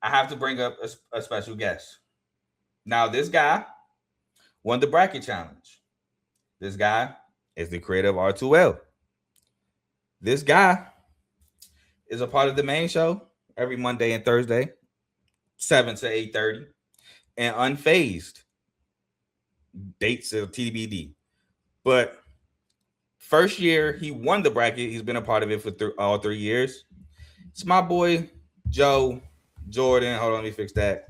I have to bring up a special guest. Now, this guy won the bracket challenge. This guy is the creator of R2L. This guy is a part of the main show every Monday and Thursday, 7 to 8:30, and Unfazed dates of TBD. But first year he won the bracket, he's been a part of it for all 3 years. It's my boy Joe Jordan. Hold on, let me fix that.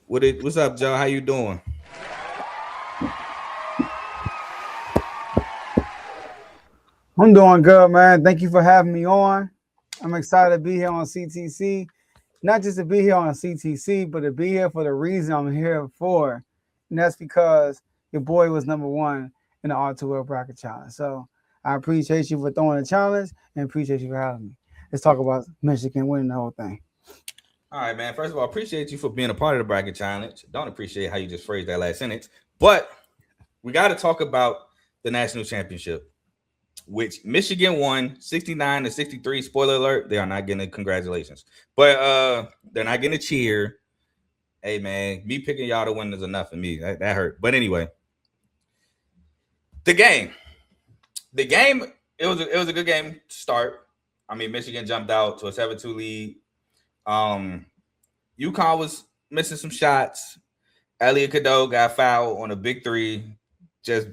What's up, Joe? How you doing? I'm doing good, man. Thank you for having me on. I'm excited to be here on CTC. Not just to be here on CTC, but to be here for the reason I'm here for. And that's because your boy was number one in the R2L Bracket Challenge. So I appreciate you for throwing the challenge and appreciate you for having me. Let's talk about Michigan winning the whole thing. All right, man. First of all, appreciate you for being a part of the bracket challenge. Don't appreciate how you just phrased that last sentence. But we got to talk about the national championship, which Michigan won 69-63. Spoiler alert, they are not getting a congratulations. But they're not getting a cheer. Hey, man, me picking y'all to win is enough for me. That hurt. But anyway, the game, it was a good game to start. I mean, Michigan jumped out to a 7-2 lead. UConn was missing some shots. Elliot Cadeau got fouled on a big three. Just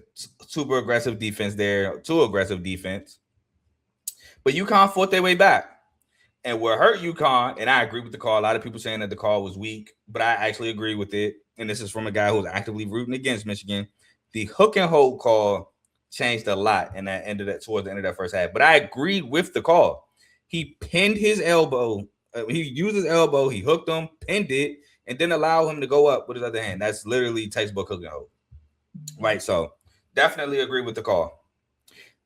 super aggressive defense there. Too aggressive defense. But UConn fought their way back. And what hurt UConn, and I agree with the call. A lot of people saying that the call was weak, but I actually agree with it. And this is from a guy who's actively rooting against Michigan. The hook and hold call changed a lot in that towards the end of that first half. But I agreed with the call. He pinned his elbow. He used his elbow. He hooked him, pinned it, and then allowed him to go up with his other hand. That's literally textbook hook and hold. Right, so definitely agree with the call.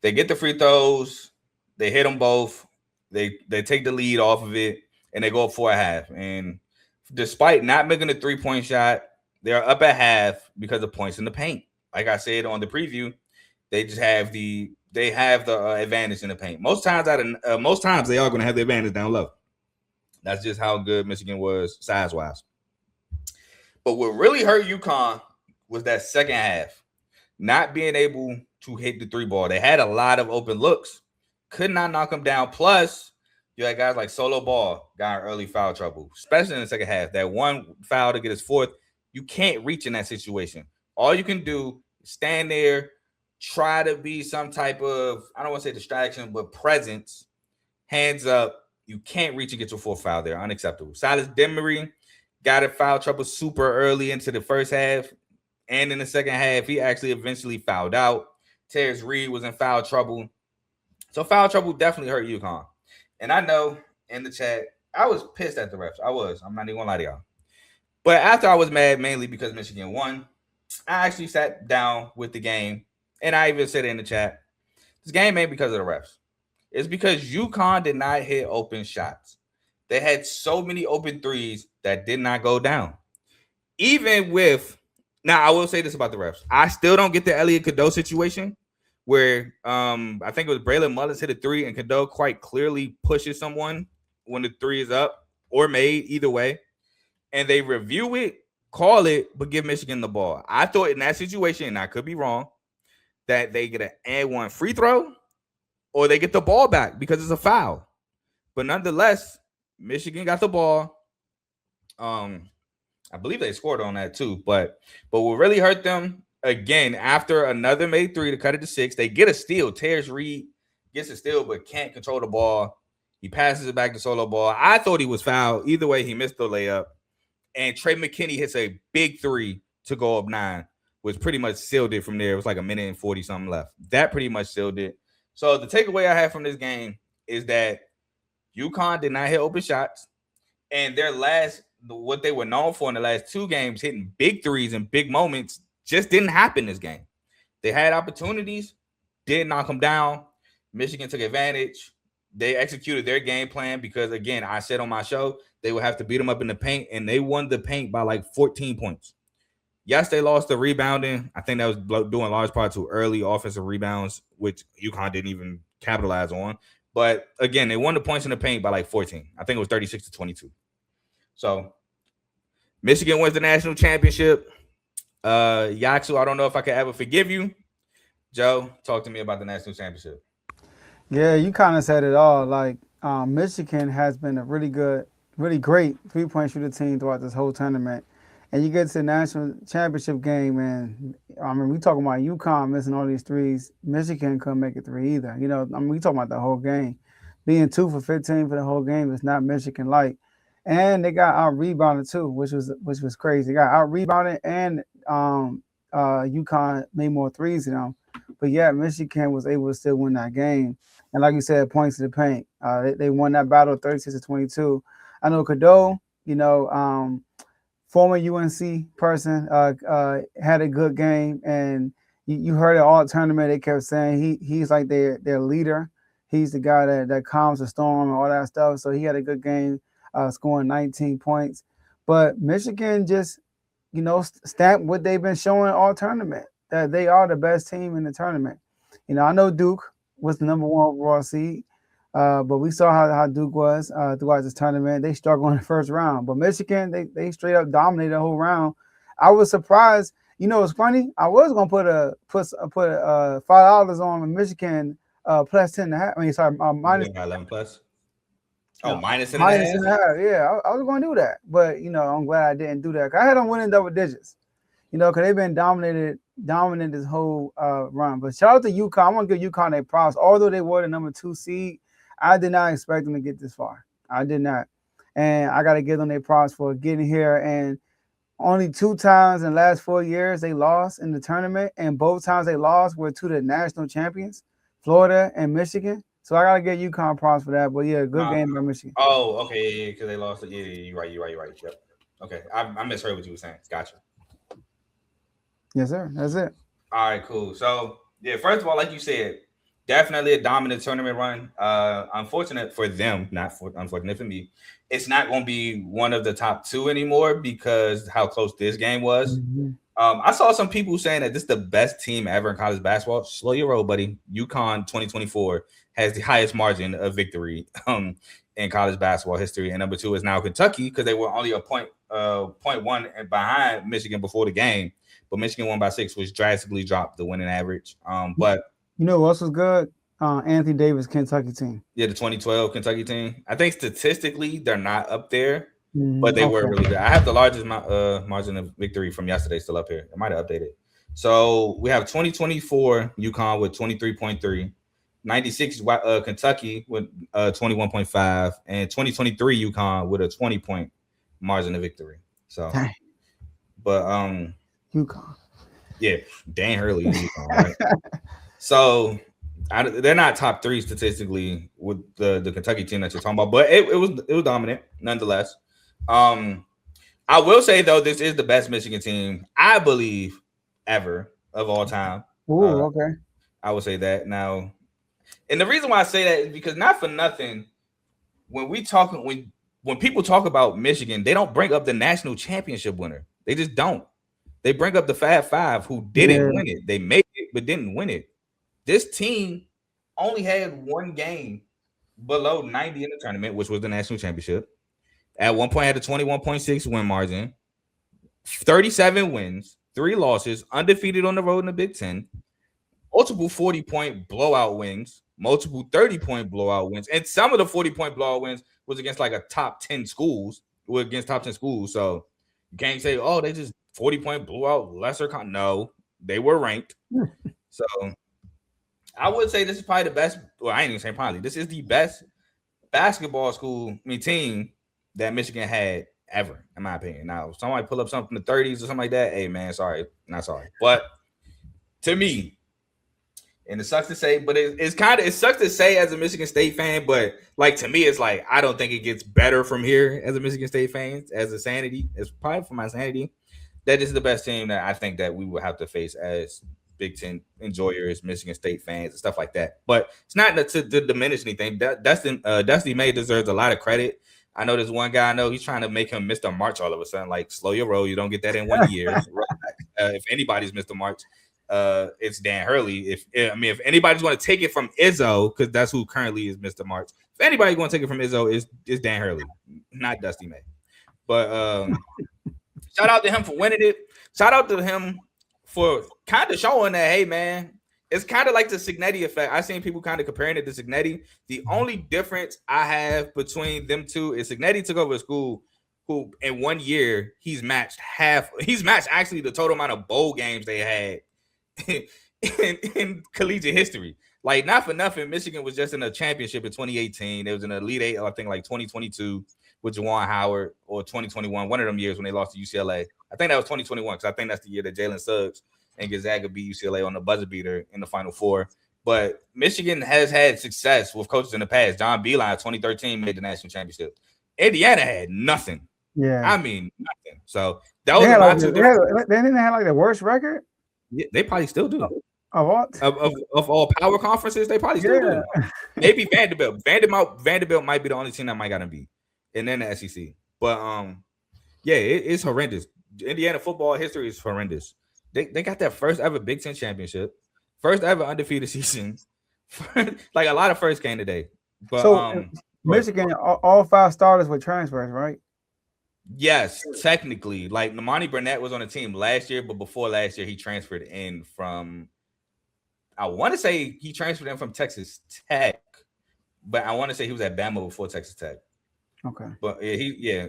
They get the free throws. They hit them both. They take the lead off of it, and they go up 4.5. And despite not making a 3-point shot, they're up at half because of points in the paint. Like I said on the preview, they just have the advantage in the paint. Most times they are going to have the advantage down low. That's just how good Michigan was size wise. But what really hurt UConn was that second half, not being able to hit the three ball. They had a lot of open looks, could not knock them down. Plus, you had guys like Solo Ball got early foul trouble, especially in the second half. That one foul to get his fourth, you can't reach in that situation. All you can do is stand there, try to be some type of, I don't want to say distraction, but presence, hands up. You can't reach and get your fourth foul there. Unacceptable. Silas Demery got a foul trouble super early into the first half. And in the second half, he actually eventually fouled out. Terrence Reed was in foul trouble. So foul trouble definitely hurt UConn. And I know in the chat, I was pissed at the refs. I'm not even going to lie to y'all. But after I was mad, mainly because Michigan won, I actually sat down with the game. And I even said it in the chat. This game ain't because of the refs. It's because UConn did not hit open shots. They had so many open threes that did not go down. Even with, now I will say this about the refs. I still don't get the Elliot Cadeau situation where I think it was Braylon Mullis hit a three and Cadeau quite clearly pushes someone when the three is up or made, either way. And they review it, call it, but give Michigan the ball. I thought in that situation, and I could be wrong, that they get an and one free throw or they get the ball back because it's a foul. But nonetheless, Michigan got the ball. I believe they scored on that too. But what really hurt them, again, after another made three to cut it to 6, they get a steal. Terrence Reed gets a steal but can't control the ball. He passes it back to Solo Ball. I thought he was fouled. Either way, he missed the layup. And Trey McKinney hits a big three to go up 9, which pretty much sealed it from there. It was like a minute and 40 something left. That pretty much sealed it. So the takeaway I have from this game is that UConn did not hit open shots. And what they were known for in the last 2 games, hitting big threes and big moments, just didn't happen this game. They had opportunities, did knock them down. Michigan took advantage. They executed their game plan because, again, I said on my show, they would have to beat them up in the paint, and they won the paint by like 14 points. Yes, they lost the rebounding. I think that was due in large part to early offensive rebounds, which UConn didn't even capitalize on. But, again, they won the points in the paint by like 14. I think it was 36-22. So Michigan wins the national championship. Yaksu, I don't know if I could ever forgive you. Joe, talk to me about the national championship. Yeah, you kind of said it all. Like Michigan has been a really great 3-point shooter team throughout this whole tournament. And you get to the national championship game, and I mean, we talking about UConn missing all these threes. Michigan couldn't make a three either. You know, I mean, we talking about the whole game. Being 2 for 15 for the whole game is not Michigan like. And they got out rebounded too, which was crazy. They got out rebounded, and UConn made more threes than them. But yeah, Michigan was able to still win that game. And like you said, points to the paint. They won that battle 36-22. I know Cadeau, former UNC person, had a good game, and you heard it all tournament. They kept saying he's like their leader. He's the guy that calms the storm and all that stuff. So he had a good game, scoring 19 points. But Michigan just, stamped what they've been showing all tournament, that they are the best team in the tournament. I know Duke was the number 1 overall seed. But we saw how Duke was throughout this tournament. They struggled in the first round. But Michigan, they straight up dominated the whole round. I was surprised. It's funny. I was gonna put $5 on Michigan plus 10.5. I mean, sorry, minus 11 plus. Oh, minus 10.5? Minus 10.5. Yeah, I was gonna do that, but I'm glad I didn't do that. 'Cause I had them winning double digits. Because they've been dominant this whole run. But shout out to UConn. I want to give UConn their props. Although they were the number 2 seed, I did not expect them to get this far. I did not. And I got to give them their props for getting here. And only 2 times in the last 4 years they lost in the tournament. And both times they lost were to the national champions, Florida and Michigan. So I got to give UConn props for that. But yeah, good game by Michigan. Oh, okay. Yeah, because they lost it. Yeah, you're right. Yep. Okay. I misheard what you were saying. Gotcha. Yes, sir. That's it. All right, cool. So, yeah, first of all, like you said, definitely a dominant tournament run. Unfortunate for them, unfortunate for me. It's not going to be one of the top 2 anymore because how close this game was. Mm-hmm. I saw some people saying that this is the best team ever in college basketball. Slow your roll, buddy. UConn 2024 has the highest margin of victory in college basketball history. And number 2 is now Kentucky because they were only a point 0.1 behind Michigan before the game. But Michigan won by 6, which drastically dropped the winning average. But who else was good? Anthony Davis, Kentucky team. Yeah, the 2012 Kentucky team. I think statistically they're not up there, but they were really good. I have the largest margin of victory from yesterday still up here. I might have updated. So we have 2024 UConn with 23.3, 96 Kentucky with 21.5, and 2023 UConn with a 20-point margin of victory. So, but UConn. Yeah, Dan Hurley. UConn, right? So they're not top 3 statistically with the Kentucky team that you're talking about, but it was dominant nonetheless. I will say though, this is the best Michigan team I believe ever of all time. Ooh, okay. I would say that now, and the reason why I say that is because not for nothing, when people talk about Michigan, they don't bring up the national championship winner. They just don't. They bring up the Fab Five who didn't win it. They made it but didn't win it. This team only had 1 game below 90 in the tournament, which was the national championship. At one point, had a 21.6 win margin, 37 wins, 3 losses, undefeated on the road in the Big Ten, multiple 40-point blowout wins, multiple 30-point blowout wins, and some of the 40-point blowout wins was against like a top 10 schools. So you can't say, oh, they just 40-point blowout lesser. No, they were ranked. So I would say this is probably the best. Well, I ain't even saying probably. This is the best basketball team that Michigan had ever, in my opinion. Now, if somebody pull up something in the 30s or something like that, hey, man, sorry. Not sorry. But to me, and it sucks to say, but it sucks to say as a Michigan State fan, but like to me, it's like I don't think it gets better from here as a Michigan State fan, as a sanity. It's probably for my sanity. That is the best team that I think that we will have to face as Big Ten enjoyers, Michigan State fans, and stuff like that. But it's not to diminish anything. Dusty May deserves a lot of credit. I know there's one guy I know, he's trying to make him Mr. March all of a sudden. Like, slow your roll. You don't get that in 1 year. If anybody's Mr. March, it's Dan Hurley. If anybody's going to take it from Izzo, because that's who currently is Mr. March. If anybody's going to take it from Izzo, is Dan Hurley, not Dusty May. But shout out to him for winning it. Shout out to him for kind of showing that, hey man, it's kind of like the Cignetti effect. I've seen people kind of comparing it to Cignetti. The only difference I have between them two is Cignetti took over a school who in 1 year he's matched actually the total amount of bowl games they had in collegiate history. Like, not for nothing, Michigan was just in a championship in 2018. It was in the Elite Eight, I think, like 2022 with Juwan Howard, or 2021, one of them years when they lost to UCLA. I think that was 2021 because I think that's the year that Jalen Suggs and Gonzaga beat UCLA on the buzzer beater in the Final Four. But Michigan has had success with coaches in the past. John Beilein, 2013, made the national championship. Indiana had nothing. Yeah, I mean, nothing. So that was my two. They didn't have like the worst record. Yeah, they probably still do. Of what? Of all power conferences, they probably still do. Maybe Vanderbilt. Vanderbilt might be the only team that might gotta beat. And then the SEC. But yeah, it's horrendous. Indiana football history is horrendous. They got their first ever Big Ten championship, first ever undefeated season. Like, a lot of firsts came today. But so Michigan, all 5 starters were transfers, right? Yes, technically. Like, Namani Burnett was on the team last year, but before last year, he transferred in from, I want to say he transferred in from Texas Tech, but I want to say he was at Bama before Texas Tech. Okay. But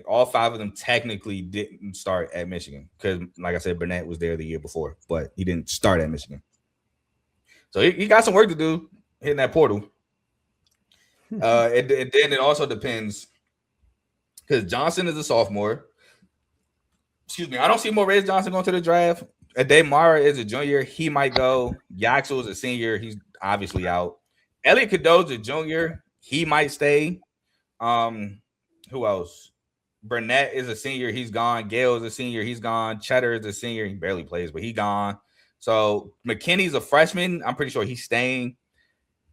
all 5 of them technically didn't start at Michigan because, like I said, Burnett was there the year before, but he didn't start at Michigan. So he got some work to do hitting that portal. And then it also depends because Johnson is a sophomore. Excuse me. I don't see Moraes Johnson going to the draft. Ade Mara is a junior. He might go. Yaxel is a senior. He's obviously out. Elliot Cadeau's a junior. He might stay. Who else? Burnett is a senior. He's gone. Gale is a senior. He's gone. Cheddar is a senior. He barely plays, but he gone. So McKinney's a freshman. I'm pretty sure he's staying.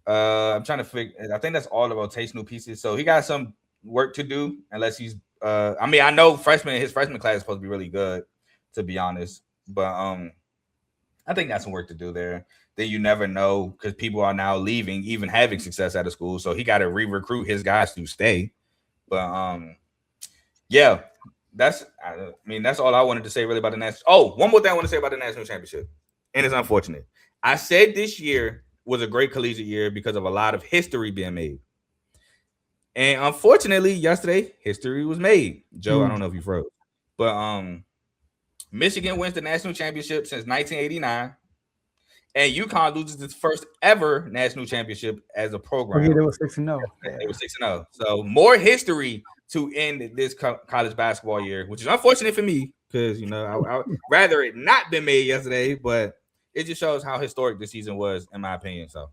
I'm trying to figure. I think that's all the rotational pieces. So he got some work to do, unless he's. I mean, I know his freshman class is supposed to be really good, to be honest. But I think that's some work to do there. Then you never know because people are now leaving, even having success at a school. So he got to re-recruit his guys to stay. But yeah, that's all I wanted to say really about the national. Oh, one more thing I want to say about the national championship, and it's unfortunate. I said this year was a great collegiate year because of a lot of history being made, and unfortunately, yesterday history was made. Joe, I don't know if you froze, but Michigan wins the national championship since 1989. And UConn loses its first ever national championship as a program. Yeah, they were 6-0. They were 6-0. So more history to end this college basketball year, which is unfortunate for me because, I would rather it not been made yesterday, but it just shows how historic this season was, in my opinion. So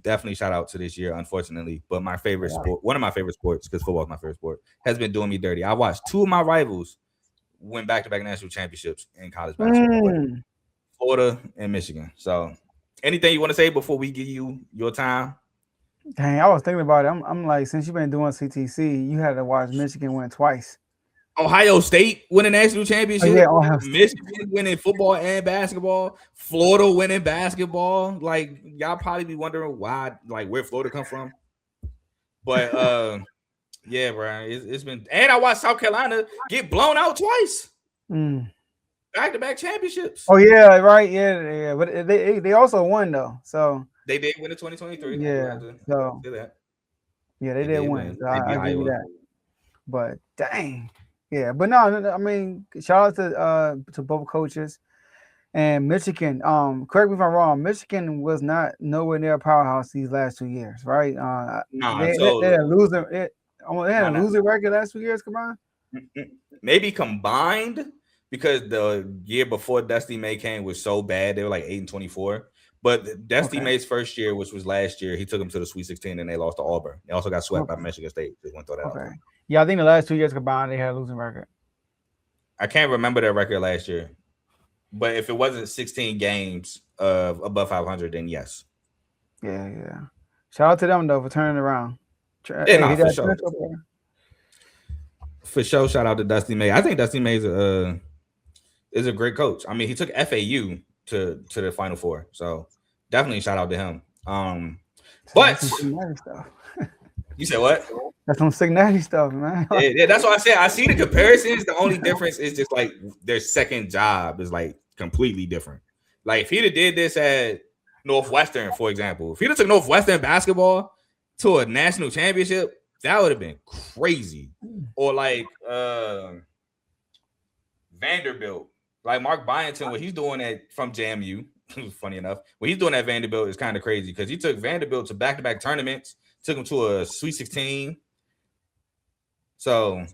definitely shout out to this year, unfortunately. But my favorite sport, one of my favorite sports, because football is my favorite sport, has been doing me dirty. I watched 2 of my rivals win back-to-back national championships in college basketball. Florida and Michigan. So anything you want to say before we give you your time? Dang, I was thinking about it. I'm like, since you've been doing CTC, you had to watch Michigan win twice. Ohio State winning national championship. Yeah, Michigan winning football and basketball. Florida winning basketball. Like, y'all probably be wondering why, like, where Florida come from. But yeah, bro, it's been. And I watched South Carolina get blown out twice. Back-to-back championships. Oh yeah, right. Yeah. But they also won though. So they did win in 2023. Yeah. So yeah, they did win. So I give you that. But dang, yeah. But no, I mean, shout out to both coaches and Michigan. Correct me if I'm wrong. Michigan was not nowhere near a powerhouse these last 2 years, right? They had a losing. They had a losing record last 2 years. Come on. Maybe combined. Because the year before Dusty May came was so bad, they were like 8-24. But Dusty May's first year, which was last year, he took them to the Sweet 16 and they lost to Auburn. They also got swept by Michigan State. Just want to throw that out. Yeah, I think the last 2 years combined, they had a losing record. I can't remember their record last year, but if it wasn't 16 games of above 500, then yes. Yeah. Shout out to them though for turning around. For sure. For sure, shout out to Dusty May. I think Dusty May is a great coach. I mean, he took FAU to the Final Four, so definitely shout out to him. But You said what? That's some sick natty stuff, man. Yeah, that's what I said. I see the comparisons. The only difference is just like their second job is like completely different. Like if he'd have did this at Northwestern, for example, if he'd have took Northwestern basketball to a national championship, that would have been crazy. Or like Vanderbilt, like Mark Byington, what he's doing from JMU. Funny enough, what he's doing at Vanderbilt is kind of crazy because he took Vanderbilt to back-to-back tournaments, took him to a Sweet 16. So,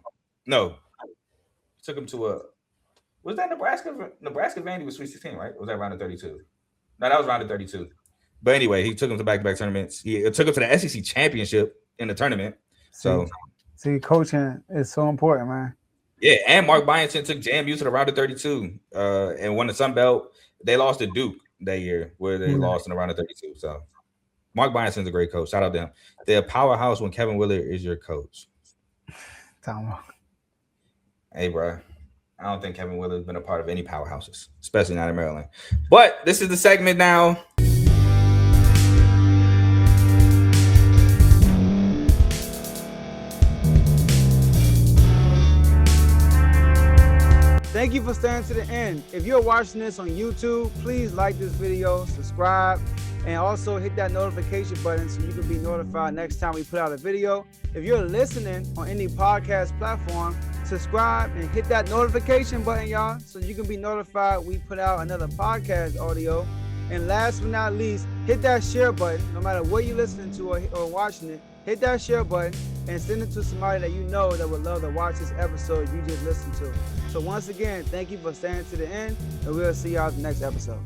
no, took him to was that Nebraska? Nebraska Vandy was Sweet 16, right? Or was that round of 32? No, that was round of 32. But anyway, he took him to back-to-back tournaments. He took him to the SEC championship in the tournament. So, see, coaching is so important, man. Yeah, and Mark Byington took JMU to the round of 32 and won the Sun Belt. They lost to Duke that year, where they lost in the round of 32. So, Mark Byington's a great coach. Shout out to them. They're a powerhouse when Kevin Willard is your coach. Hey, bro. I don't think Kevin Willard's been a part of any powerhouses, especially not in Maryland. But this is the segment now. Thank you for staying to the end. If you're watching this on YouTube, please like this video, subscribe, and also hit that notification button so you can be notified next time we put out a video. If you're listening on any podcast platform, subscribe and hit that notification button, y'all, so you can be notified we put out another podcast audio. And last but not least, hit that share button. No matter what you're listening to or watching it, hit that share button and send it to somebody that you know that would love to watch this episode you just listened to. So once again, thank you for staying to the end, and we'll see y'all in the next episode.